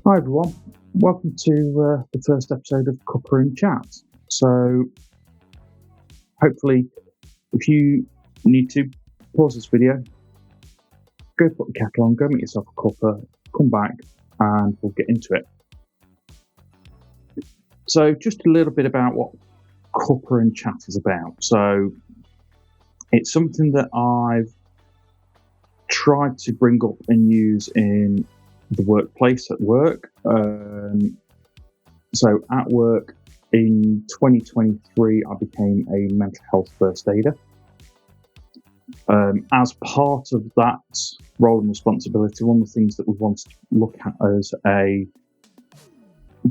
Hi everyone, welcome to the first episode of Cuppa Chat. So, hopefully, if you need to, pause this video, go put the kettle on, go make yourself a cuppa, come back, and we'll get into it. So, just a little bit about what Cuppa Chat is about. So, it's something that I've tried to bring up and use in the workplace at work. So at work in 2023, I became a mental health first aider. As part of that role and responsibility, one of the things that we wanted to look at as a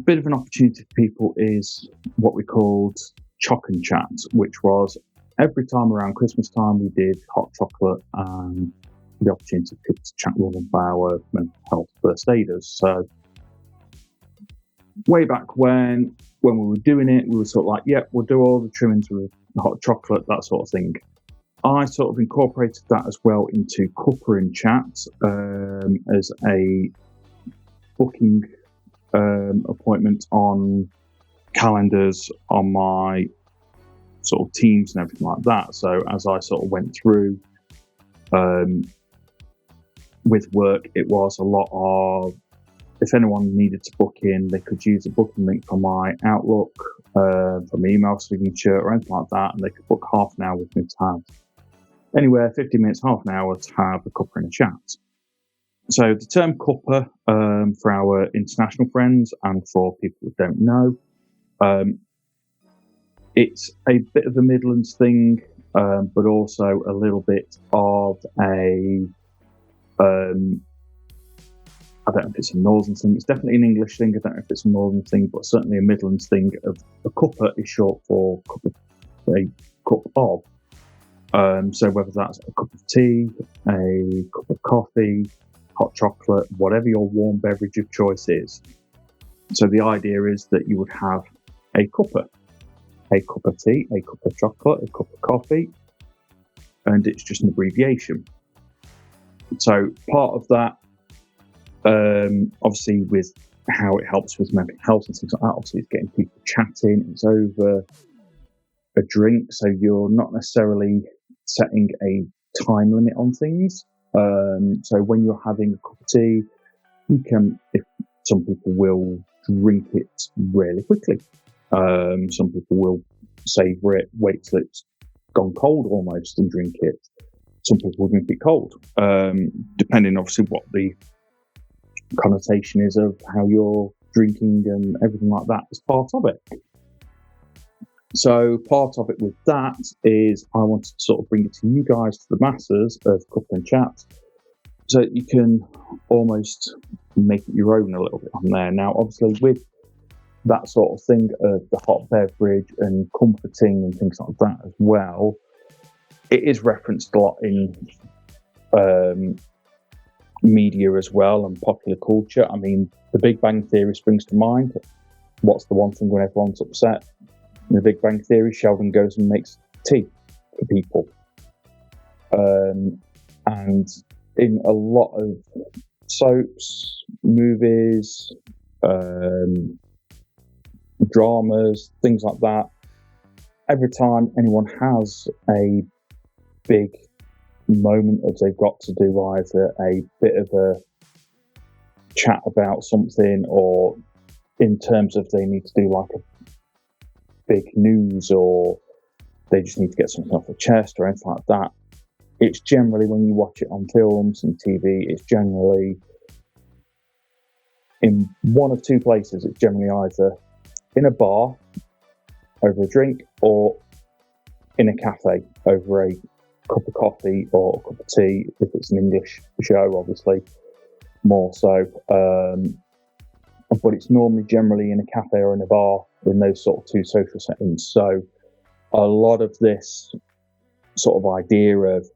bit of an opportunity for people is what we called Cuppa Chat, which was every time around Christmas time we did hot chocolate and the opportunity for people to chat with one of our mental health first aiders. So way back when we were doing it, we were sort of like, yep, we'll do all the trimmings with hot chocolate, that sort of thing. I sort of incorporated that as well into Cuppa Chat as a booking appointment on calendars on my sort of Teams and everything like that. So as I sort of went through with work, it was a lot of, if anyone needed to book in, they could use a booking link from my Outlook, from my email signature or anything like that, and they could book half an hour with me to have anywhere 50 minutes, half an hour to have a Cuppa Chat. So the term Cuppa, for our international friends and for people who don't know, it's a bit of a Midlands thing, but also a little bit of a I don't know if it's a Northern thing. It's definitely an English thing. I don't know if it's a Northern thing, but certainly a Midlands thing. Of a cuppa is short for a cup of. So whether that's a cup of tea, a cup of coffee, hot chocolate, whatever your warm beverage of choice is. So the idea is that you would have a cuppa, a cup of tea, a cup of chocolate, a cup of coffee, and it's just an abbreviation. So part of that, obviously with how it helps with mental health and things like that, obviously it's getting people chatting, it's over a drink, so you're not necessarily setting a time limit on things. So when you're having a cup of tea, you can, if some people will drink it really quickly. Some people will savour it, wait till it's gone cold almost and drink it. Some people will drink it cold, depending obviously what the connotation is of how you're drinking and everything like that as part of it. So part of it with that is I wanted to sort of bring it to you guys, to the masses of Cuppa Chat, so that you can almost make it your own a little bit on there. Now, obviously with that sort of thing of the hot beverage and comforting and things like that as well, it is referenced a lot in media as well and popular culture. I mean, The Big Bang Theory springs to mind. What's the one thing when everyone's upset? In The Big Bang Theory, Sheldon goes and makes tea for people. And in a lot of soaps, movies, dramas, things like that, every time anyone has a big moment of they've got to do either a bit of a chat about something, or in terms of they need to do like a big news, or they just need to get something off the chest or anything like that, it's generally, when you watch it on films and TV, it's generally in one of two places. It's generally either in a bar over a drink, or in a cafe over a cup of coffee or a cup of tea, if it's an English show, obviously, more so. But it's normally generally in a cafe or in a bar, in those sort of two social settings. So a lot of this sort of idea of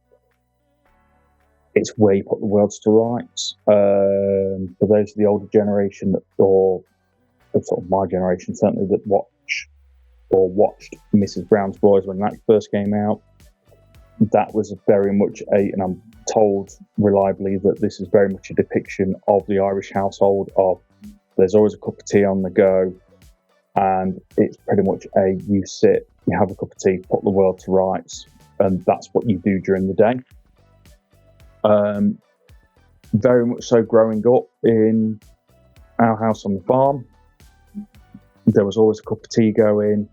it's where you put the worlds to rights. For those of the older generation, or sort of my generation, certainly, that watched Mrs. Brown's Boys when that first came out, that was very much and I'm told reliably that this is very much a depiction of the Irish household of There's always a cup of tea on the go, and it's pretty much you sit, you have a cup of tea, put the world to rights, and that's what you do during the day. Very much so growing up in our house on the farm, there was always a cup of tea going,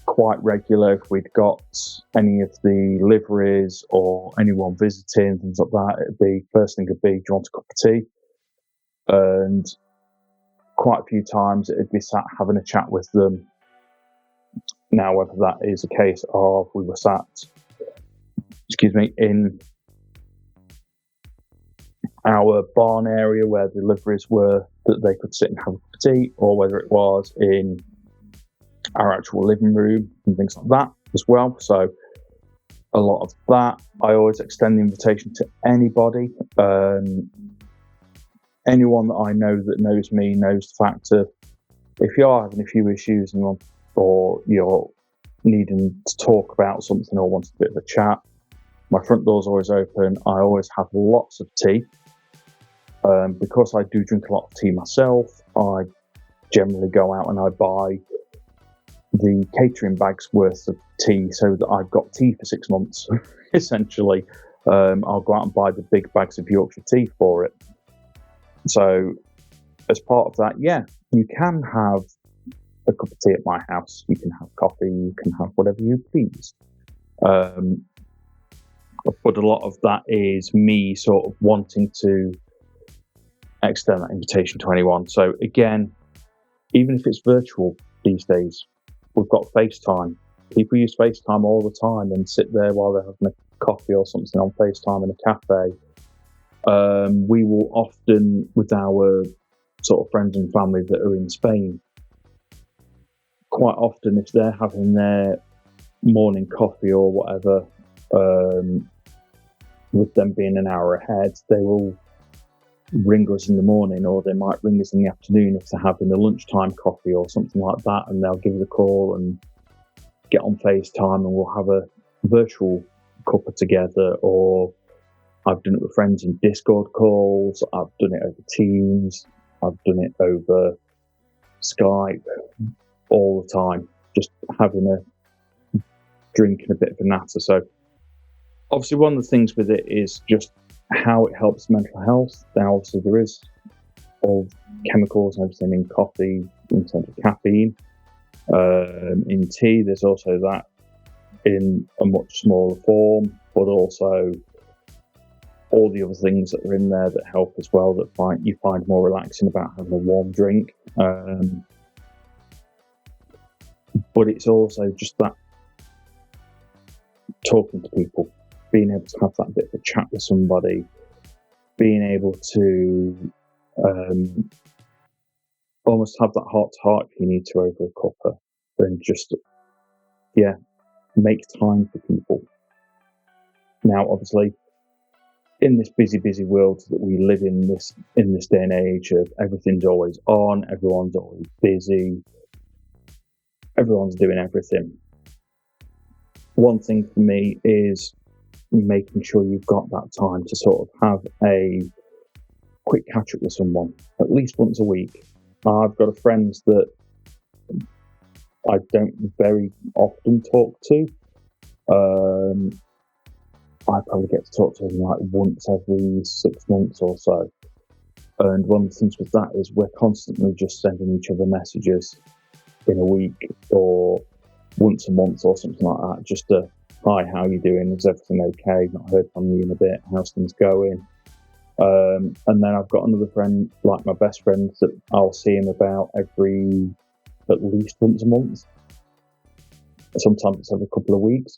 quite regular. If we'd got any of the liveries or anyone visiting, things like that, it'd be, first thing would be, do you want a cup of tea? And quite a few times it'd be sat having a chat with them. Now, whether that is a case of we were sat, in our barn area where the liveries were, that they could sit and have a cup of tea, or whether it was in our actual living room and things like that as well. So a lot of that. I always extend the invitation to anybody. Anyone that I know that knows me knows the fact of, if you are having a few issues or you're needing to talk about something or want a bit of a chat, my front door's always open. I always have lots of tea. Because I do drink a lot of tea myself, I generally go out and I buy the catering bags worth of tea so that I've got tea for 6 months, essentially. I'll go out and buy the big bags of Yorkshire tea for it. So as part of that, yeah, you can have a cup of tea at my house. You can have coffee, you can have whatever you please. But a lot of that is me sort of wanting to extend that invitation to anyone. So again, even if it's virtual these days, we've got FaceTime. People use FaceTime all the time and sit there while they're having a coffee or something on FaceTime in a cafe. We will often, with our sort of friends and family that are in Spain, quite often if they're having their morning coffee or whatever, with them being an hour ahead, they will ring us in the morning, or they might ring us in the afternoon if they're having a lunchtime coffee or something like that, and they'll give us a call and get on FaceTime and we'll have a virtual cuppa together. Or I've done it with friends in Discord calls, I've done it over Teams, I've done it over Skype, all the time, just having a drink and a bit of a natter. So obviously one of the things with it is just how it helps mental health. Now obviously there is all chemicals and everything in coffee in terms of caffeine. In tea there's also that in a much smaller form, but also all the other things that are in there that help as well, that you find more relaxing about having a warm drink. But it's also just that talking to people, being able to have that bit of a chat with somebody, being able to almost have that heart-to-heart if you need to over a cuppa, and just, make time for people. Now, obviously, in this busy world that we live in this day and age of everything's always on, everyone's always busy, everyone's doing everything. One thing for me is making sure you've got that time to sort of have a quick catch up with someone at least once a week. I've got a friend that I don't very often talk to. I probably get to talk to him like once every 6 months or so. And one of the things with that is we're constantly just sending each other messages in a week or once a month or something like that, just to, hi, how you doing? Is everything okay? Not heard from you in a bit. How's things going? And then I've got another friend, like my best friend, that I'll see him about at least once a month. Sometimes it's every couple of weeks.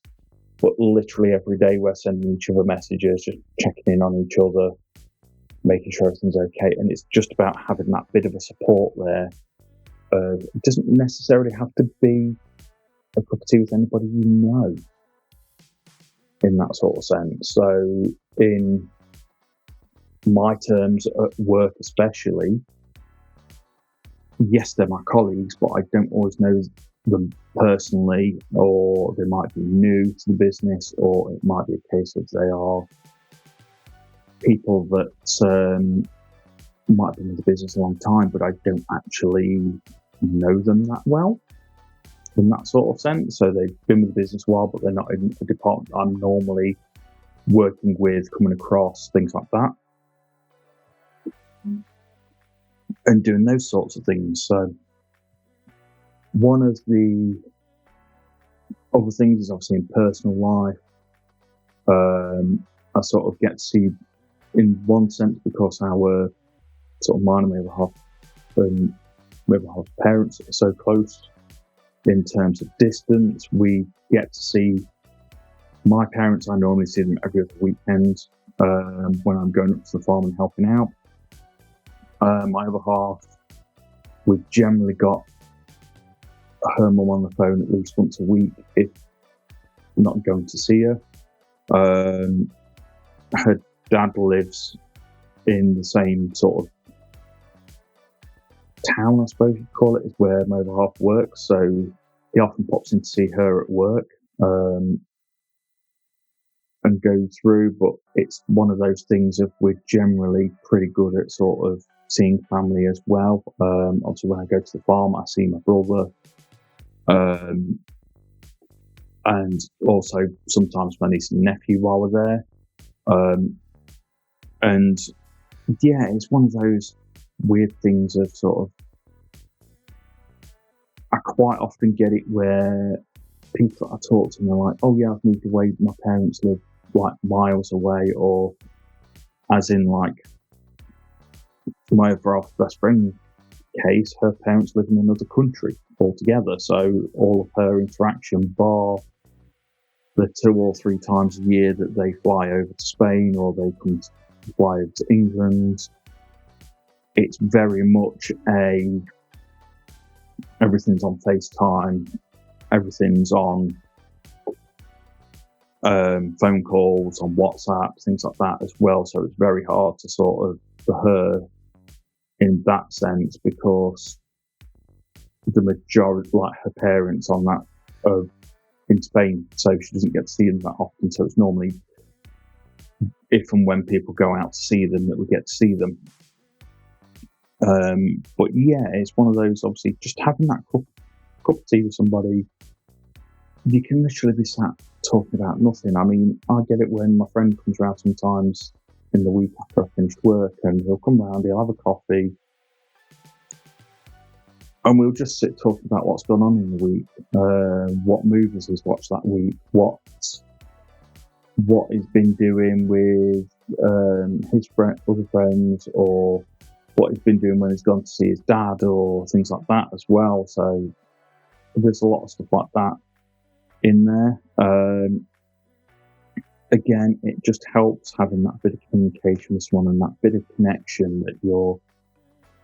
But literally every day we're sending each other messages, just checking in on each other, making sure everything's okay. And it's just about having that bit of a support there. It doesn't necessarily have to be a cup of tea with anybody you know, in that sort of sense. So in my terms at work especially, yes, they're my colleagues, but I don't always know them personally, or they might be new to the business, or it might be a case of they are people that might have been in the business a long time, but I don't actually know them that well in that sort of sense. So they've been with the business a while, but they're not in the department I'm normally working with, coming across, things like that, and doing those sorts of things. So one of the other things is obviously in personal life. I sort of get to see, in one sense, because our sort of mine and my other half parents are so close in terms of distance. We get to see my parents. I normally see them every other weekend when I'm going up to the farm and helping out. My other half, we've generally got her mum on the phone at least once a week, if not going to see her. Her dad lives in the same sort of town, I suppose you'd call it, is where my other half works. So he often pops in to see her at work and go through. But it's one of those things of we're generally pretty good at sort of seeing family as well. Obviously, when I go to the farm, I see my brother. And also sometimes my niece and nephew while we're there. And yeah, it's one of those weird things of sort of, I quite often get it where people that I talk to, and they're like, oh yeah, I've moved away, my parents live like miles away, or as in like my other half best friend case, her parents live in another country altogether. So all of her interaction, bar the 2 or 3 times a year that they fly over to Spain or they come to fly over to England, it's very much everything's on FaceTime, everything's on phone calls, on WhatsApp, things like that as well. So it's very hard to sort of, for her in that sense, because the majority, like her parents on that, are in Spain, so she doesn't get to see them that often. So it's normally if and when people go out to see them that we get to see them. But yeah, it's one of those, obviously, just having that cup of tea with somebody, you can literally be sat talking about nothing. I mean, I get it when my friend comes around sometimes in the week after I finished work, and he'll come round, he'll have a coffee, and we'll just sit talking about what's gone on in the week, what movies he's watched that week, what he's been doing with his other friends, or what he's been doing when he's gone to see his dad, or things like that as well. So there's a lot of stuff like that in there. Again, it just helps having that bit of communication with someone and that bit of connection, that you're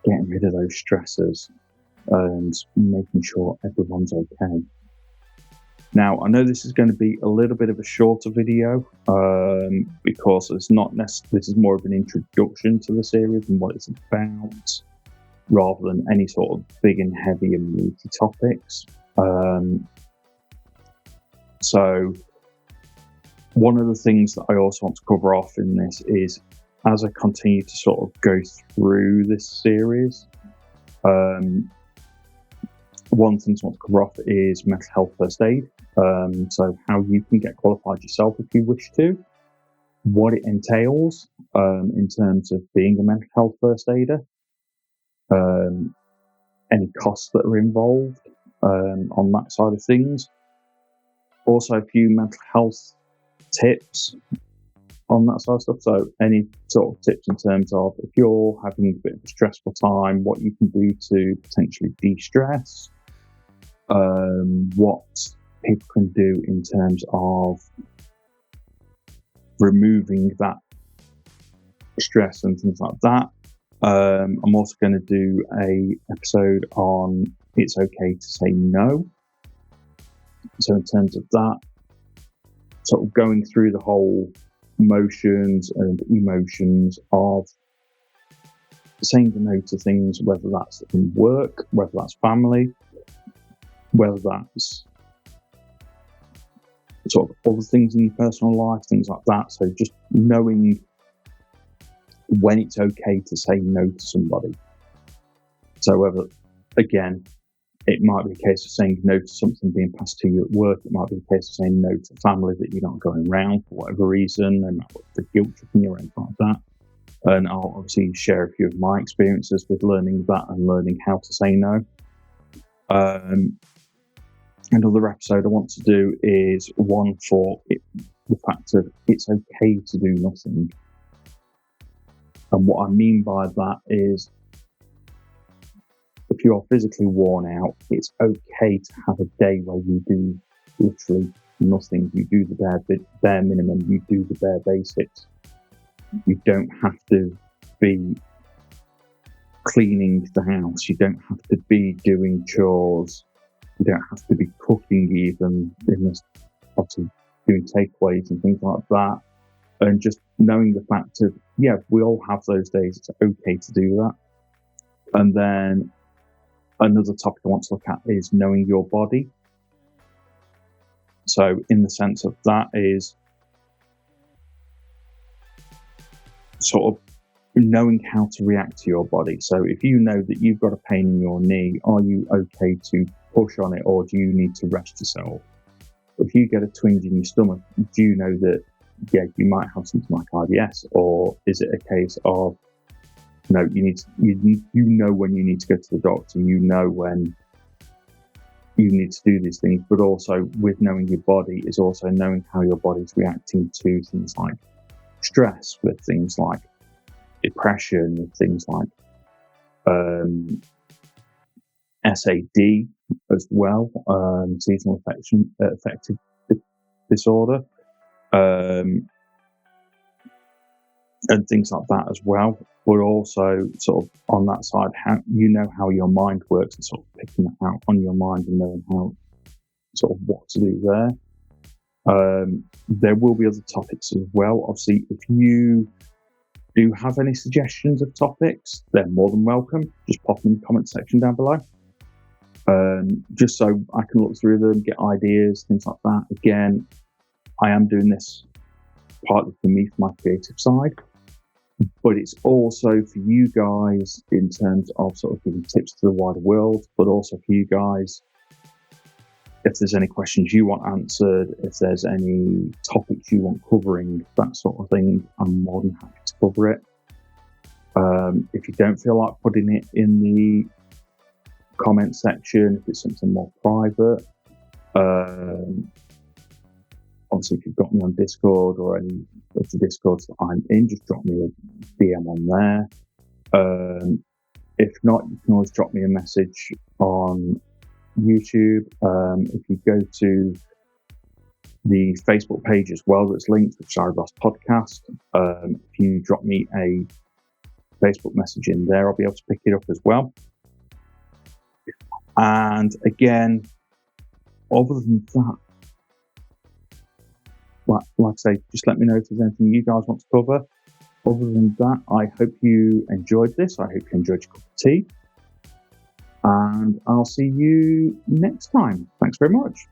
getting rid of those stressors and making sure everyone's okay. Now, I know this is going to be a little bit of a shorter video because it's not necessarily, this is more of an introduction to the series and what it's about, rather than any sort of big and heavy and meaty topics. So one of the things that I also want to cover off in this is, as I continue to sort of go through this series, one thing I want to cover off is mental health first aid. So how you can get qualified yourself if you wish to, what it entails in terms of being a mental health first aider, any costs that are involved on that side of things. Also a few mental health tips on that side of stuff. So any sort of tips in terms of if you're having a bit of a stressful time, what you can do to potentially de-stress, what people can do in terms of removing that stress and things like that. I'm also going to do a episode on it's okay to say no. So in terms of that, sort of going through the whole motions and emotions of saying no to things, whether that's in work, whether that's family, whether that's sort of other things in your personal life, things like that. So just knowing when it's okay to say no to somebody. So whether, again, it might be a case of saying no to something being passed to you at work. It might be a case of saying no to family that you're not going around for whatever reason, and the guilt tripping you or anything like that. And I'll obviously share a few of my experiences with learning that and learning how to say no. Another episode I want to do is one for the fact of it's okay to do nothing. And what I mean by that is, if you are physically worn out, it's okay to have a day where you do literally nothing. You do the bare minimum. You do the bare basics. You don't have to be cleaning the house. You don't have to be doing chores. You don't have to be cooking even, obviously doing takeaways and things like that. And just knowing the fact of, yeah, we all have those days. It's okay to do that. And then another topic I want to look at is knowing your body. So in the sense of that is sort of knowing how to react to your body. So if you know that you've got a pain in your knee, are you okay to push on it, or do you need to rest yourself? If you get a twinge in your stomach, do you know that, yeah, you might have something like IBS, or is it a case of, no, you know when you need to go to the doctor, you know when you need to do these things, but also with knowing your body is also knowing how your body's reacting to things like stress, with things like depression, with things like SAD as well, seasonal affective disorder, and things like that as well. But also sort of on that side, how your mind works, and sort of picking that out on your mind and knowing how sort of what to do there. There will be other topics as well. Obviously, if you do have any suggestions of topics, they're more than welcome. Just pop in the comment section down below. Just so I can look through them, get ideas, things like that. Again, I am doing this partly for me, for my creative side, but it's also for you guys in terms of sort of giving tips to the wider world, but also for you guys, if there's any questions you want answered, if there's any topics you want covering, that sort of thing, I'm more than happy to cover it. If you don't feel like putting it in the comment section, if it's something more private, obviously if you've got me on Discord or any of the Discords that I'm in, just drop me a DM on there. If not, you can always drop me a message on YouTube. If you go to the Facebook page as well that's linked with Shire Ross Podcast, if you drop me a Facebook message in there, I'll be able to pick it up as well. And again, other than that, like I say, just let me know if there's anything you guys want to cover. Other than that, I hope you enjoyed this. I hope you enjoyed your cup of tea. And I'll see you next time. Thanks very much.